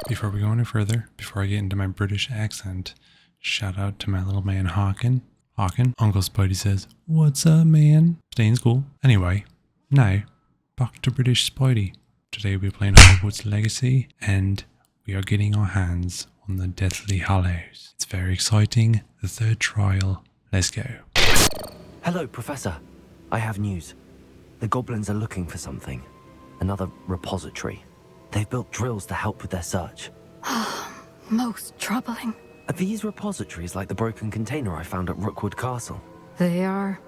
Before we go any further, before I get into my British accent, shout out to my little man Hawken. Uncle Spidey says, "What's up, man?" Stay in school. Anyway, now, back to British Spidey. Today we're playing Hogwarts Legacy, and we are getting our hands on the Deathly Hallows. It's very exciting. The third trial. Let's go. Hello, Professor. I have news. The goblins are looking for something. Another repository. They've built drills to help with their search. Most troubling. Are these repositories like the broken container I found at Rookwood Castle? They are.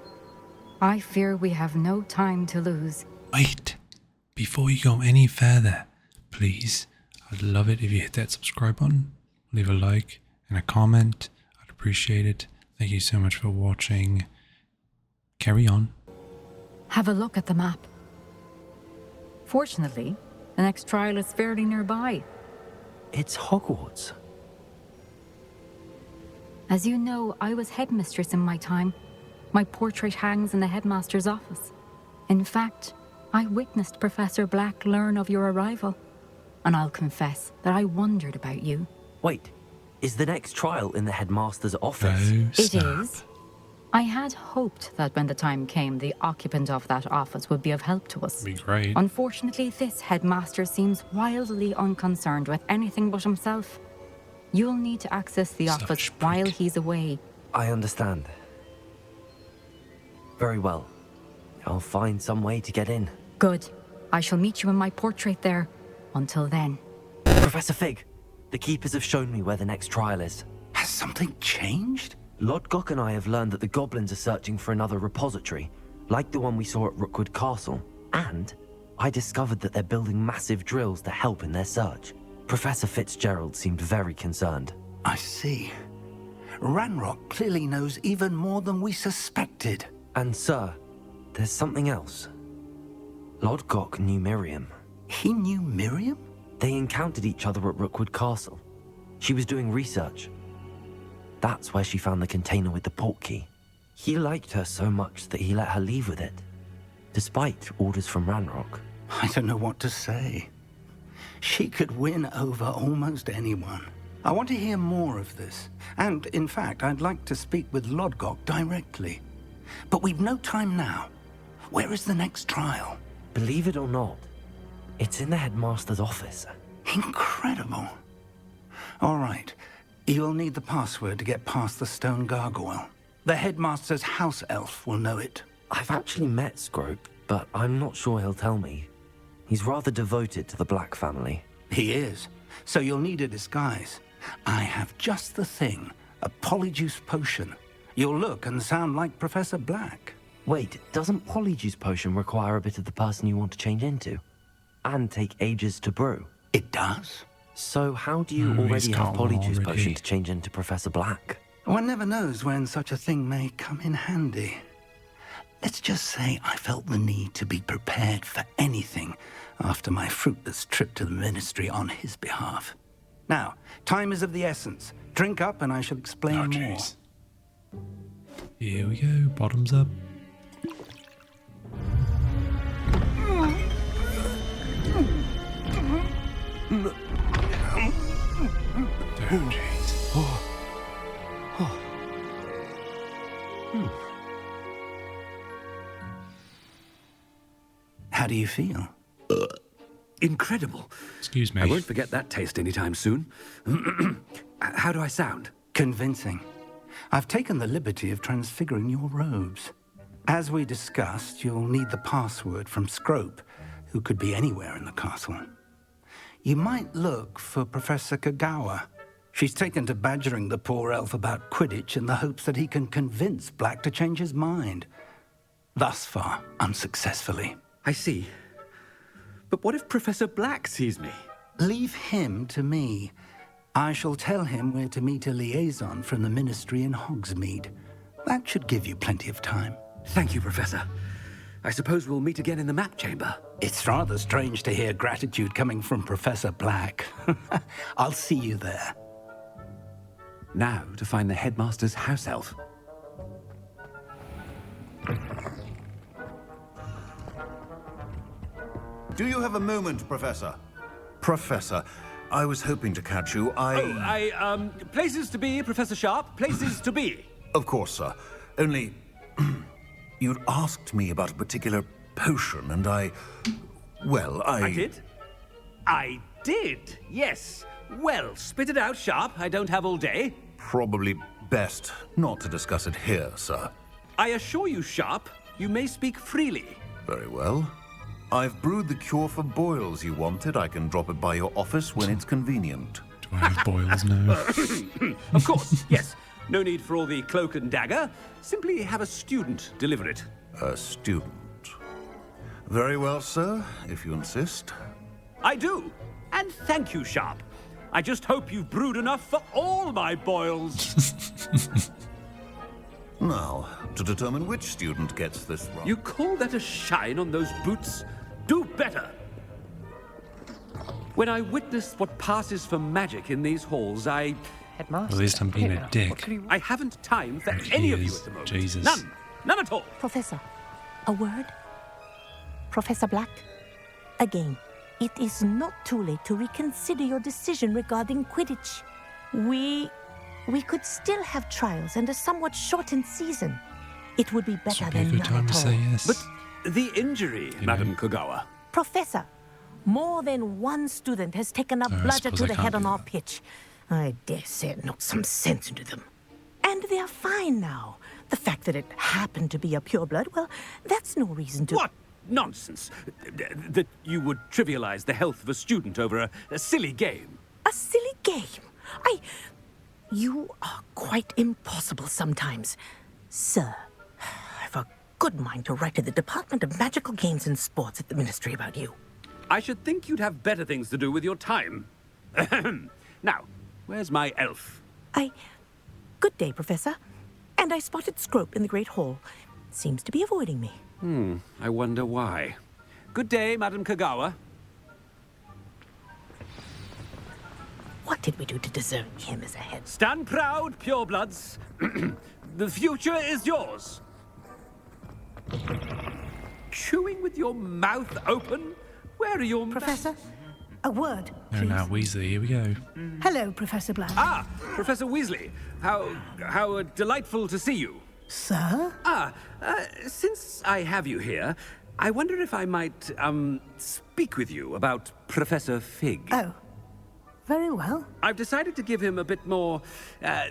I fear we have no time to lose. Wait, before you go any further, please, I'd love it if you hit that subscribe button, leave a like and a comment. I'd appreciate it. Thank you so much for watching. Carry on. Have a look at the map. Fortunately, the next trial is fairly nearby. It's Hogwarts. As you know, I was headmistress in my time. My portrait hangs in the headmaster's office. In fact, I witnessed Professor Black learn of your arrival. And I'll confess that I wondered about you. Wait, is the next trial in the headmaster's office? No, It stop. is. I had hoped that when the time came, the occupant of that office would be of help to us. Be great. Unfortunately, this headmaster seems wildly unconcerned with anything but himself. You'll need to access the Such office prick. while he's away. I understand. Very well. I'll find some way to get in. Good. I shall meet you in my portrait there. Until then. Professor Fig, the keepers have shown me where the next trial is. Has something changed? Lodgok and I have learned that the goblins are searching for another repository, like the one we saw at Rookwood Castle. And I discovered that they're building massive drills to help in their search. Professor Fitzgerald seemed very concerned. I see. Ranrock clearly knows even more than we suspected. And sir, there's something else. Lodgok knew Miriam. He knew Miriam? They encountered each other at Rookwood Castle. She was doing research. That's where she found the container with the portkey. He liked her so much that he let her leave with it, despite orders from Ranrock. I don't know what to say. She could win over almost anyone. I want to hear more of this. And, in fact, I'd like to speak with Lodgok directly. But we've no time now. Where is the next trial? Believe it or not, it's in the headmaster's office. Incredible. All right. You'll need the password to get past the stone gargoyle. The headmaster's house elf will know it. I've actually met Scrope, but I'm not sure he'll tell me. He's rather devoted to the Black family. He is. So you'll need a disguise. I have just the thing. A polyjuice potion. You'll look and sound like Professor Black. Wait, doesn't Polyjuice Potion require a bit of the person you want to change into? And take ages to brew? It does? So how do you He's already have got one Polyjuice already. Potion to change into Professor Black? One never knows when such a thing may come in handy. Let's just say I felt the need to be prepared for anything after my fruitless trip to the ministry on his behalf. Now, time is of the essence. Drink up and I shall explain Oh, more. jeez. Here we go. Bottoms up. Oh, jeez. How do you feel? Incredible. Excuse me. I won't forget that taste anytime soon. How do I sound? Convincing. I've taken the liberty of transfiguring your robes. As we discussed, you'll need the password from Scrope, who could be anywhere in the castle. You might look for Professor Kagawa. She's taken to badgering the poor elf about Quidditch in the hopes that he can convince Black to change his mind. Thus far, unsuccessfully. I see. But what if Professor Black sees me? Leave him to me. I shall tell him where to meet a liaison from the ministry in Hogsmeade. That should give you plenty of time. Thank you, Professor. I suppose we'll meet again in the map chamber. It's rather strange to hear gratitude coming from Professor Black. I'll see you there. Now to find the headmaster's house elf. Do you have a moment, Professor? Professor, I was hoping to catch you. Places to be, Professor Sharp. Places to be. Of course, sir. Only... you'd asked me about a particular potion, and I did? I did, yes. Well, spit it out, Sharp. I don't have all day. Probably best not to discuss it here, sir. I assure you, Sharp, you may speak freely. Very well. I've brewed the cure for boils you wanted. I can drop it by your office when it's convenient. Do I have boils now? Of course, yes. No need for all the cloak and dagger. Simply have a student deliver it. A student. Very well, sir, if you insist. I do. And thank you, Sharp. I just hope you've brewed enough for all my boils. Now, to determine which student gets this wrong. You call that a shine on those boots? Do better. When I witness what passes for magic in these halls, At least I'm being a dick. I haven't time for There he any of you is. at the moment. Jesus. None. None at all. Professor, a word? Professor Black? Again, it is not too late to reconsider your decision regarding Quidditch. We could still have trials and a somewhat shortened season. It would be This better would be a than good none time at to all. say yes. But the injury, Madam Kogawa. Professor, more than one student has taken a I bludger suppose to I the can't head do on our that. pitch. I dare say it knocked some sense into them. And they are fine now. The fact that it happened to be a pureblood, well, that's no reason to... What nonsense! That you would trivialize the health of a student over a silly game. A silly game? You are quite impossible sometimes. Sir, I've a good mind to write to the Department of Magical Games and Sports at the Ministry about you. I should think you'd have better things to do with your time. Now, where's my elf? Good day, Professor. And I spotted Scrope in the Great Hall. Seems to be avoiding me. I wonder why. Good day, Madam Kogawa. What did we do to deserve him as a head? Stand proud, purebloods. The future is yours. Chewing with your mouth open? Where are your... Professor, a word, Oh, please. now Weasley, here we go. Hello, Professor Black. Ah, Professor Weasley. How delightful to see you. Sir? Since I have you here, I wonder if I might, speak with you about Professor Fig. Oh, very well. I've decided to give him a bit more,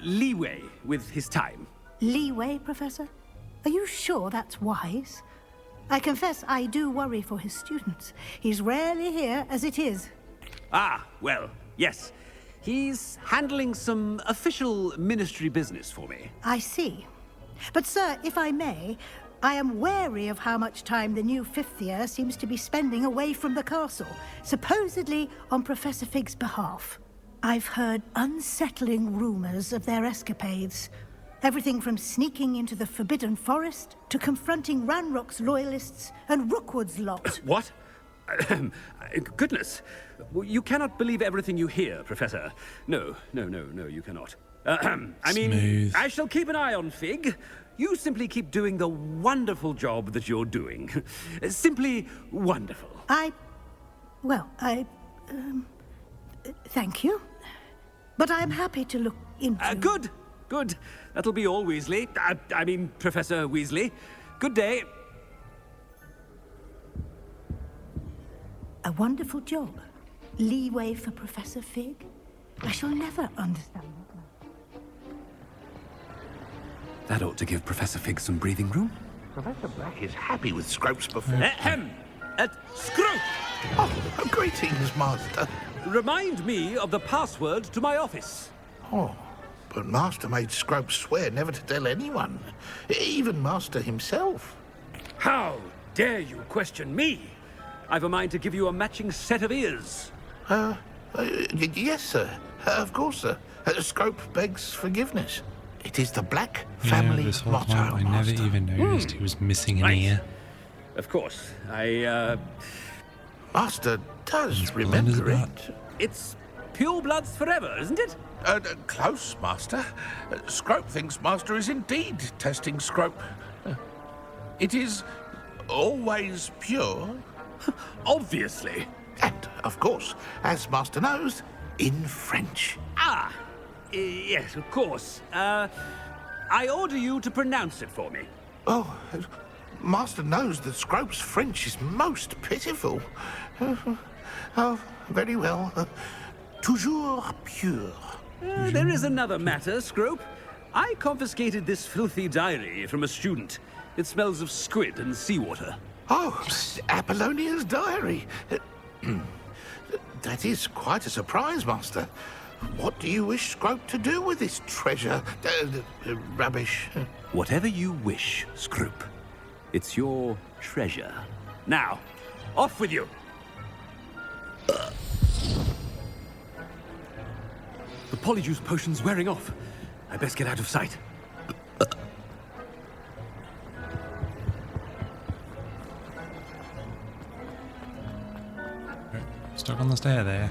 leeway with his time. Leeway, Professor? Are you sure that's wise? I confess I do worry for his students. He's rarely here as it is. Ah, well, yes. He's handling some official ministry business for me. I see. But, sir, if I may, I am wary of how much time the new fifth year seems to be spending away from the castle, supposedly on Professor Fig's behalf. I've heard unsettling rumors of their escapades. Everything from sneaking into the Forbidden Forest to confronting Ranrock's loyalists and Rookwood's lot. What? Goodness. You cannot believe everything you hear, Professor. No, you cannot. I mean, Smooth. I shall keep an eye on Fig. You simply keep doing the wonderful job that you're doing. Simply wonderful. Thank you. But I'm happy to look into... Good. That'll be all, Weasley. I mean, Professor Weasley. Good day. A wonderful job. Leeway for Professor Fig. I shall never understand that. That ought to give Professor Fig some breathing room. Professor Black is happy with Scrope's performance. Ahem! Scrope! Oh, greetings, Master. Remind me of the password to my office. Oh, but Master made Scrope swear never to tell anyone, even Master himself. How dare you question me? I've a mind to give you a matching set of ears. Yes, sir. Of course, sir. Scrope begs forgiveness. It is the Black Yeah, family this whole motto, time I never Master. even noticed he was missing an Right. ear. Of course, Master does He's blind as a remember bat. it. it's pure bloods forever, isn't it? Close, Master. Scrope thinks Master is indeed testing Scrope. It is always pure. Obviously. And, of course, as Master knows, in French. Yes, of course. I order you to pronounce it for me. Oh, Master knows that Scrope's French is most pitiful. Oh, very well. Toujours pure. There is another matter, Scrope. I confiscated this filthy diary from a student. It smells of squid and seawater. Oh, Apollonia's diary. That is quite a surprise, Master. What do you wish Scrope to do with this treasure? Rubbish. Whatever you wish, Scrope. It's your treasure. Now, off with you. The polyjuice potion's wearing off. I best get out of sight. Stuck on the stair there.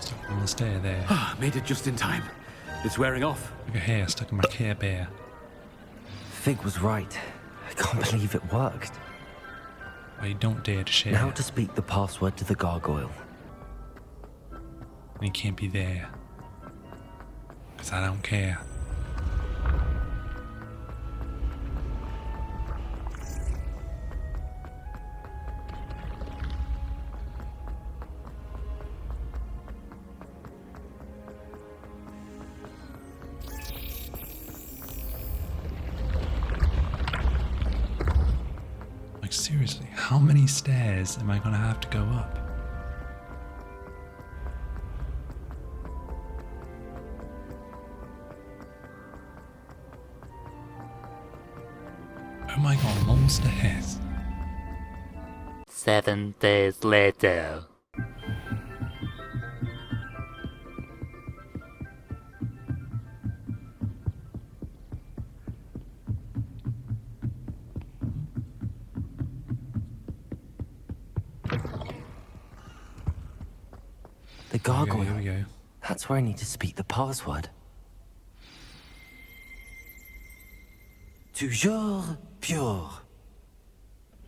Stuck on the stair there. Made it just in time. It's wearing off. Like a hair stuck in my Care Bear. Fig was right. I can't believe it worked. I don't dare to share. Now to speak the password to the gargoyle. And he can't be there. Because I don't care. Like seriously, how many stairs am I gonna have to go up? Oh my god, more stairs. 7 days later. The gargoyle. Here we go. That's where I need to speak the password. Toujours pure.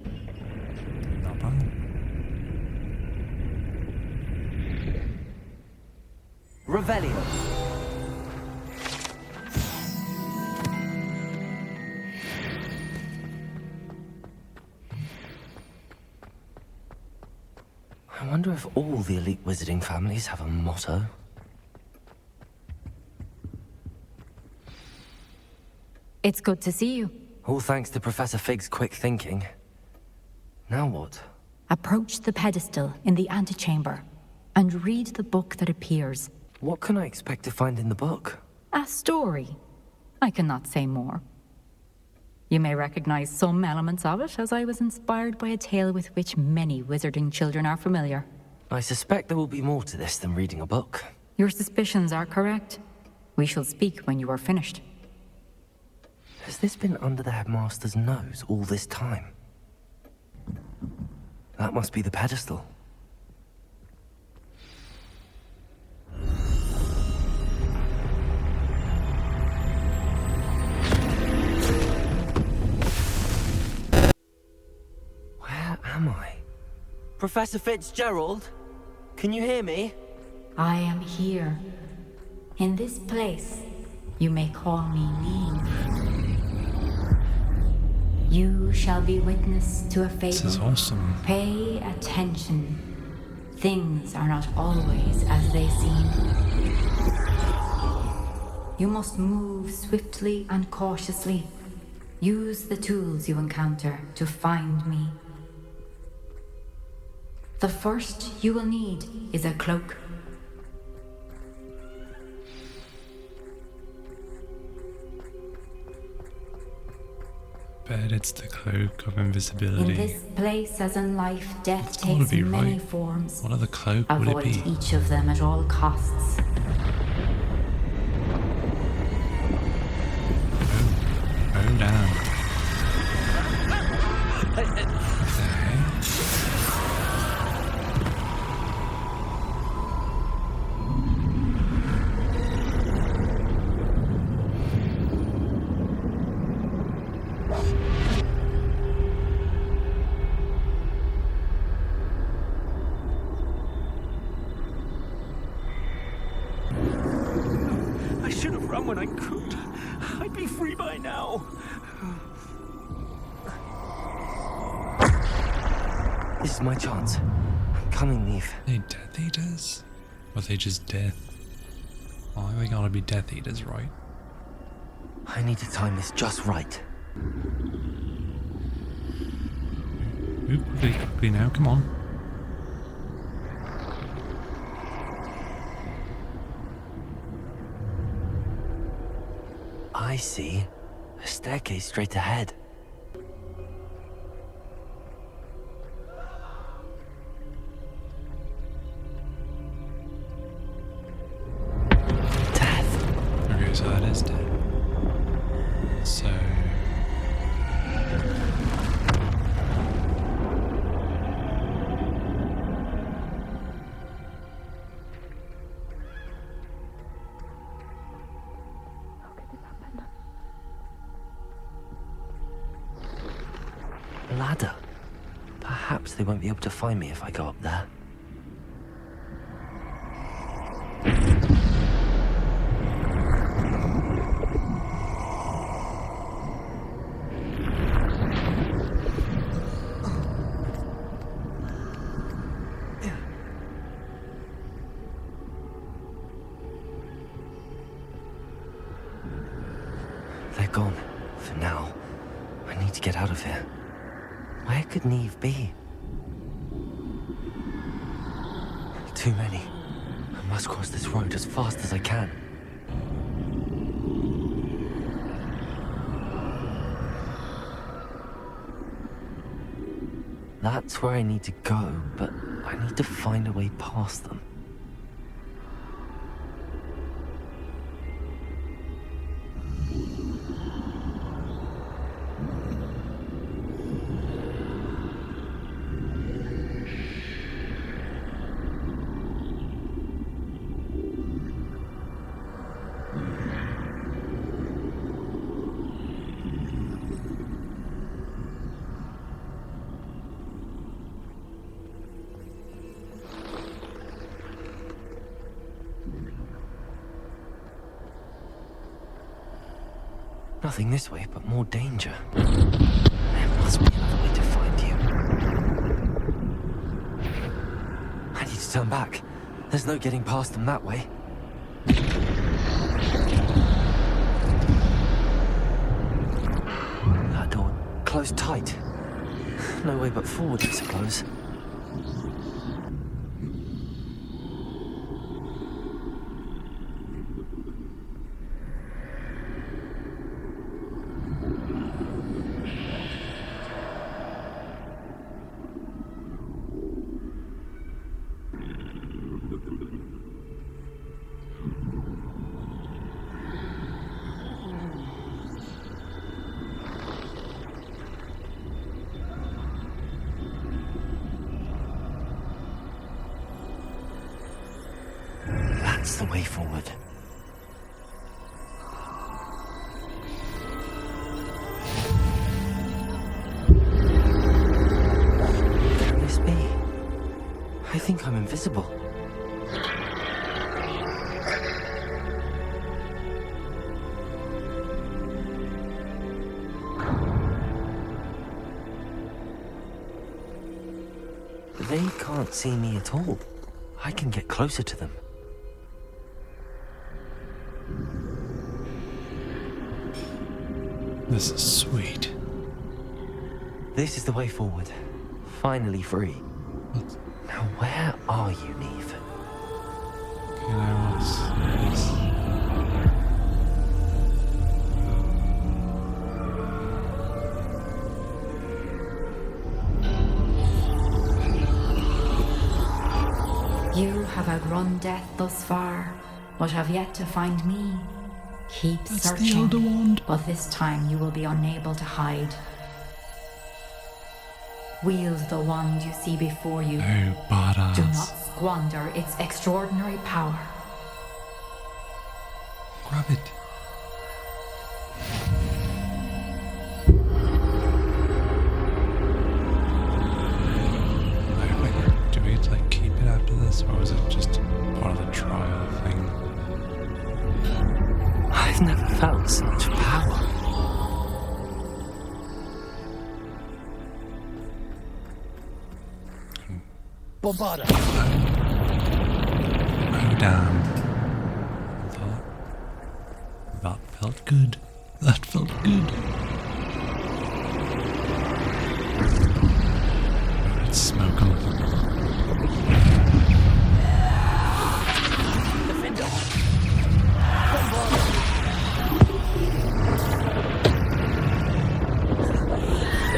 Not bad. Revelio. I wonder if all the elite wizarding families have a motto. It's good to see you. All thanks to Professor Fig's quick thinking. Now what? Approach the pedestal in the antechamber and read the book that appears. What can I expect to find in the book? A story. I cannot say more. You may recognize some elements of it, as I was inspired by a tale with which many wizarding children are familiar. I suspect there will be more to this than reading a book. Your suspicions are correct. We shall speak when you are finished. Has this been under the headmaster's nose all this time? That must be the pedestal. Where am I? Professor Fitzgerald? Can you hear me? I am here. In this place, you may call me Neve. You shall be witness to a fable. This is awesome. Pay attention. Things are not always as they seem. You must move swiftly and cautiously. Use the tools you encounter to find me. The first you will need is a cloak. Bet it's the cloak of In invisibility. this place, as in life, death It's gotta takes be many right. forms. What other cloak would it Avoid be? each of them at all costs. Oh damn. What the heck? should have run when I could. I'd be free by now. This is my chance. I'm coming, Neve. They Death Eaters? Or are they just death? Oh, they gotta be Death Eaters, right? I need to time this just right. Move quickly now, come on. I see a staircase straight ahead. Death. Okay, so that is dead. So... Ladder. Perhaps they won't be able to find me if I go up there. They're gone. For now. I need to get out of here. Where could Neve be? Too many. I must cross this road as fast as I can. That's where I need to go, but I need to find a way past them. Nothing this way, but more danger. There must be another way to find you. I need to turn back. There's no getting past them that way. That door closed tight. No way but forward, I suppose. That's the way forward. Can this be? I think I'm invisible. They can't see me at all. I can get closer to them. This is sweet. This is the way forward. Finally free. What? Now where are you, Neve? Okay, now what's this? You have outrun death thus far, but have yet to find me. Keep That's the searching, Elder Wand. but this time you will be unable to hide. Wield the wand you see before you. Oh, badass. Do not squander its extraordinary power. Grab it. Wait, do we have to like keep it after this, or was it just part of the trial thing? Bombarder. Oh, damn. That felt good. That felt good. Let's smoke him. Defender. Bombarder.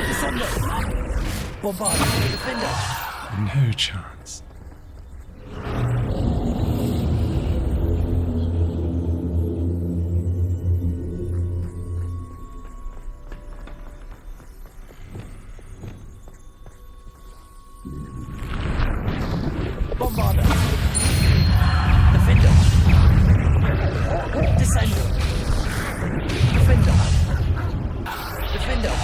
Descender. Bombarder. Defender. No chance. Bombarder. Defender. Descender. Defender. Defender.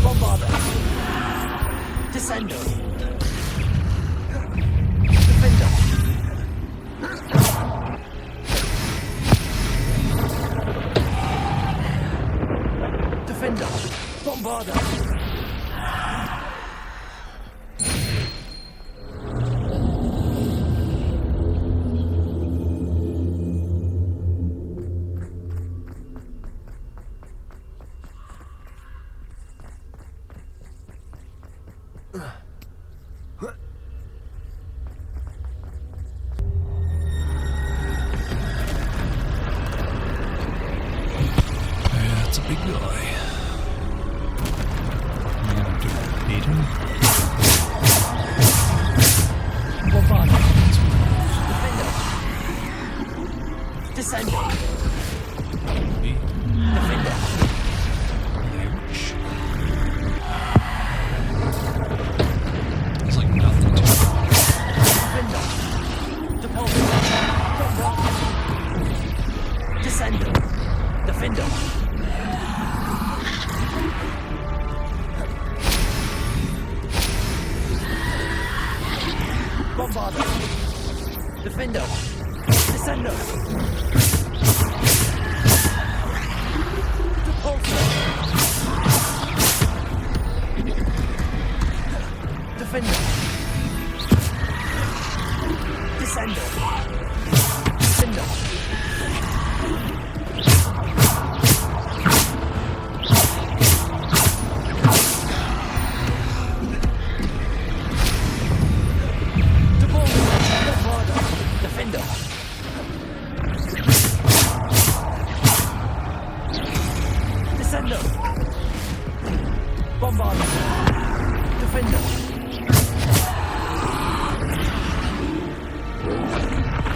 Bombarder. Descender. Defender. Defender. Bombarder. Yeah, that's a big guy. I'm gonna have to beat him. Bombarder. Defender. Descender. Beat. Defender. Ouch. It's like nothing to it. Defender. Depulsor. Bombarder. Descender. Defender. Bombarder. Defender. Descender. Depulsor. Defender. Descender. Defender. Defender. Descender. Bombarder. Defender.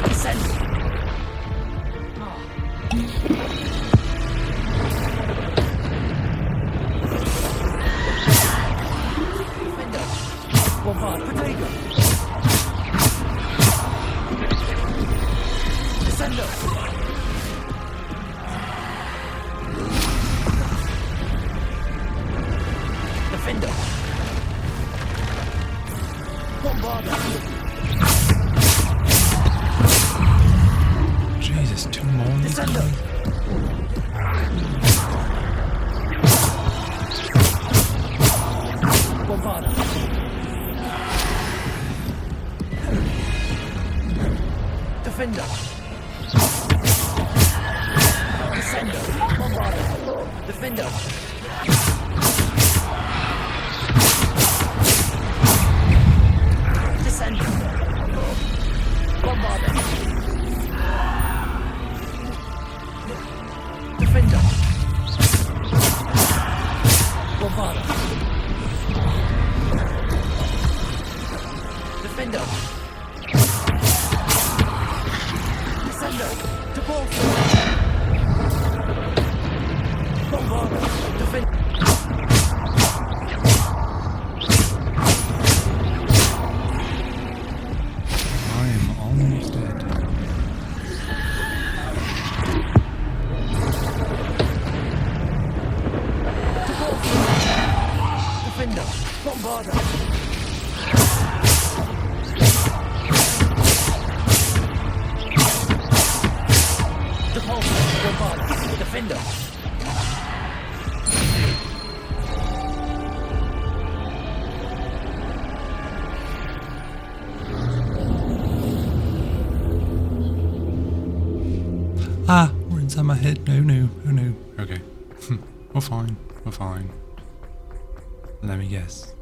Descender. Defender. Bombarder. Potato. Descender. Defender. Bombarder. Jesus, two more. Descender. Bombarder. Defender. Descender. Bombarder. Defender. Descender. Bombarder. Defender. Bombarder. Defender. Descender. Depulsor. Bombarder. Defender. I am almost dead. Repulsor, Bombarda, Defender. Ah, we're inside my head. No, no, oh no. Okay. We're fine. We're fine. Let me guess.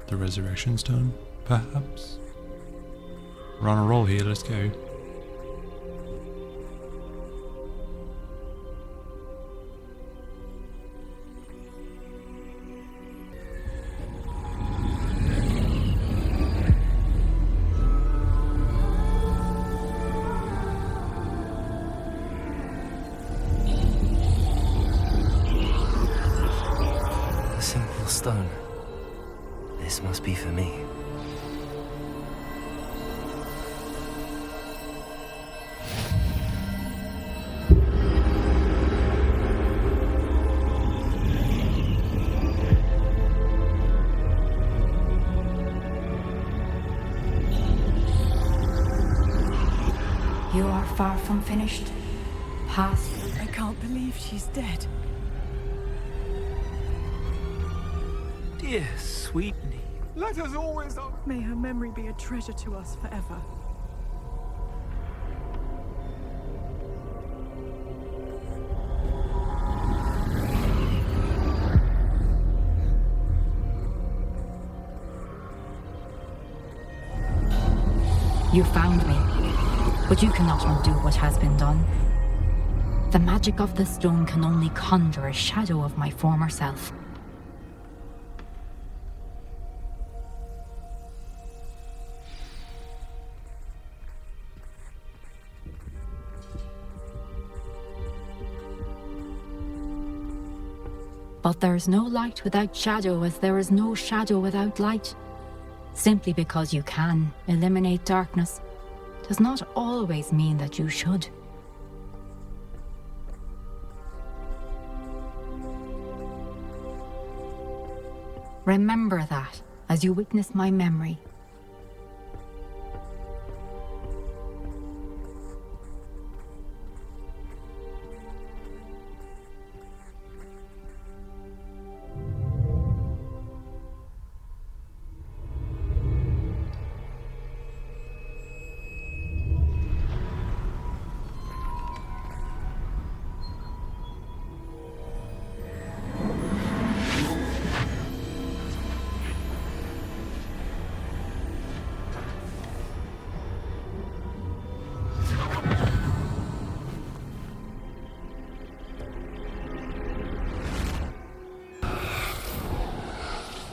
The resurrection stone, perhaps? We're on a roll here, let's go. A simple stone. This must be for me. You are far from finished. Past. I can't believe she's dead. Dear sweet Neve. Let us always... May her memory be a treasure to us forever. You found me, but you cannot undo what has been done. The magic of the stone can only conjure a shadow of my former self. But there is no light without shadow, as there is no shadow without light. Simply because you can eliminate darkness does not always mean that you should. Remember that as you witness my memory.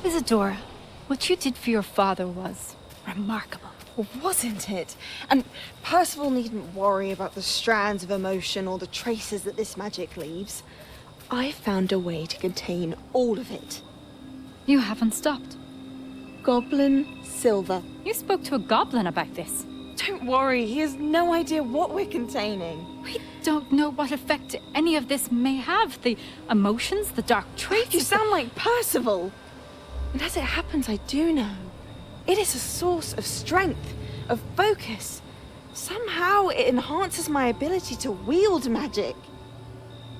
Isadora, what you did for your father was remarkable. Well, wasn't it? And Percival needn't worry about the strands of emotion or the traces that this magic leaves. I found a way to contain all of it. You haven't stopped. Goblin Silver. You spoke to a goblin about this. Don't worry, he has no idea what we're containing. We don't know what effect any of this may have. The emotions, the dark traits. You sound like Percival. And as it happens, I do know. It is a source of strength, of focus. Somehow it enhances my ability to wield magic.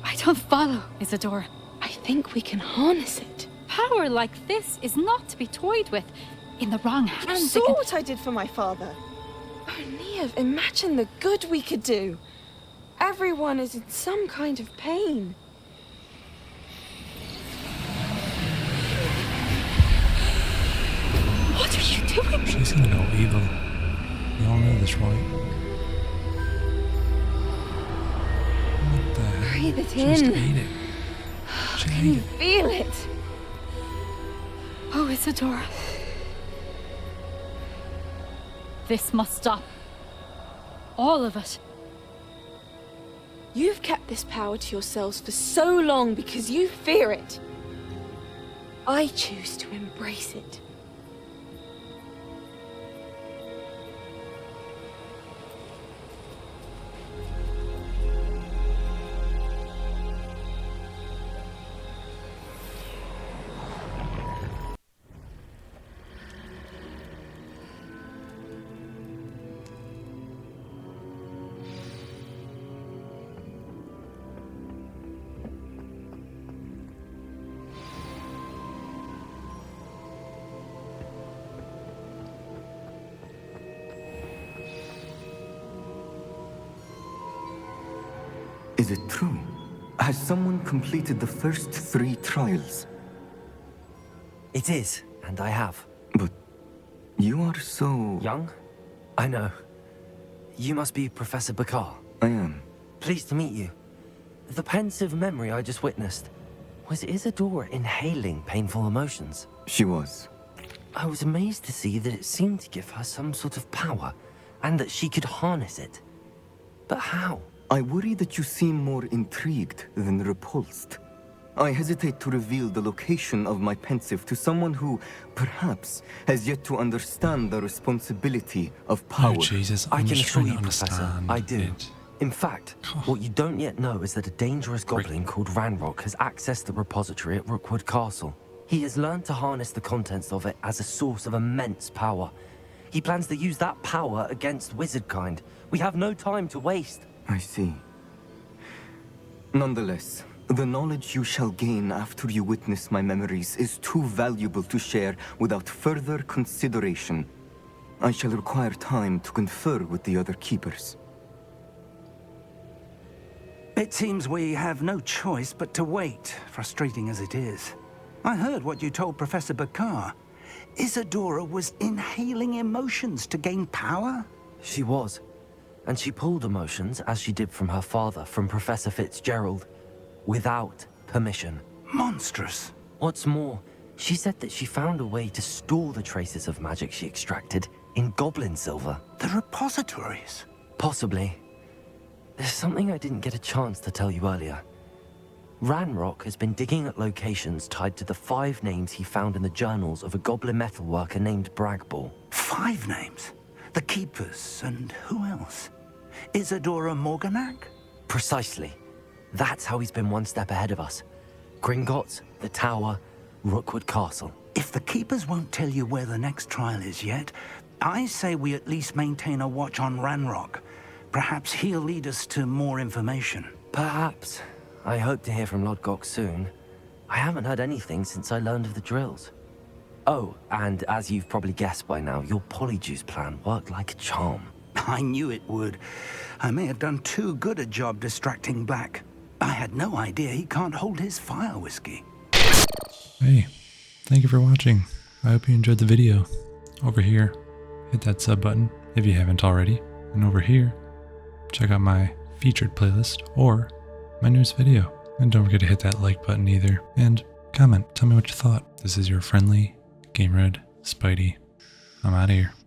I don't follow, Isadora. I think we can harness it. Power like this is not to be toyed with. In the wrong hands, You saw what I did for my father. Oh, Neve, imagine the good we could do. Everyone is in some kind of pain. What are you doing? She's gonna go evil. We all know this, right? What the hell? Breathe it She just in. ate it. She Can ate you it. feel it? Oh, Isadora. This must stop. All of it. You've kept this power to yourselves for so long because you fear it. I choose to embrace it. Is it true? Has someone completed the first 3 trials? It is, and I have. But you are so... Young? I know. You must be Professor Bakar. I am. Pleased to meet you. The pensive memory I just witnessed. Was Isadora inhaling painful emotions? She was. I was amazed to see that it seemed to give her some sort of power, and that she could harness it. But how? I worry that you seem more intrigued than repulsed. I hesitate to reveal the location of my pensive to someone who, perhaps, has yet to understand the responsibility of power. Oh, Jesus. I I'm can just assure trying you, to Professor, understand I do. it. In fact, what you don't yet know is that a dangerous goblin called Ranrock has accessed the repository at Rookwood Castle. He has learned to harness the contents of it as a source of immense power. He plans to use that power against wizardkind. We have no time to waste. I see. Nonetheless, the knowledge you shall gain after you witness my memories is too valuable to share without further consideration. I shall require time to confer with the other keepers. It seems we have no choice but to wait, frustrating as it is. I heard what you told Professor Bakar. Isadora was inhaling emotions to gain power? She was. And she pulled emotions, as she did from her father, from Professor Fitzgerald, without permission. Monstrous. What's more, she said that she found a way to store the traces of magic she extracted in goblin silver. The repositories? Possibly. There's something I didn't get a chance to tell you earlier. Ranrock has been digging at locations tied to the 5 names he found in the journals of a goblin metalworker named Bragball. 5 names? The Keepers, and who else? Isadora Morganac? Precisely. That's how he's been one step ahead of us. Gringotts, the Tower, Rookwood Castle. If the Keepers won't tell you where the next trial is yet, I say we at least maintain a watch on Ranrock. Perhaps he'll lead us to more information. Perhaps. I hope to hear from Lodgok soon. I haven't heard anything since I learned of the drills. Oh, and as you've probably guessed by now, your Polyjuice plan worked like a charm. I knew it would. I may have done too good a job distracting Black. I had no idea he can't hold his fire whiskey. Hey, thank you for watching. I hope you enjoyed the video. Over here, hit that sub button if you haven't already. And over here, check out my featured playlist or my newest video. And don't forget to hit that like button either. And comment, tell me what you thought. This is your friendly Game Red Spidey. I'm out of here.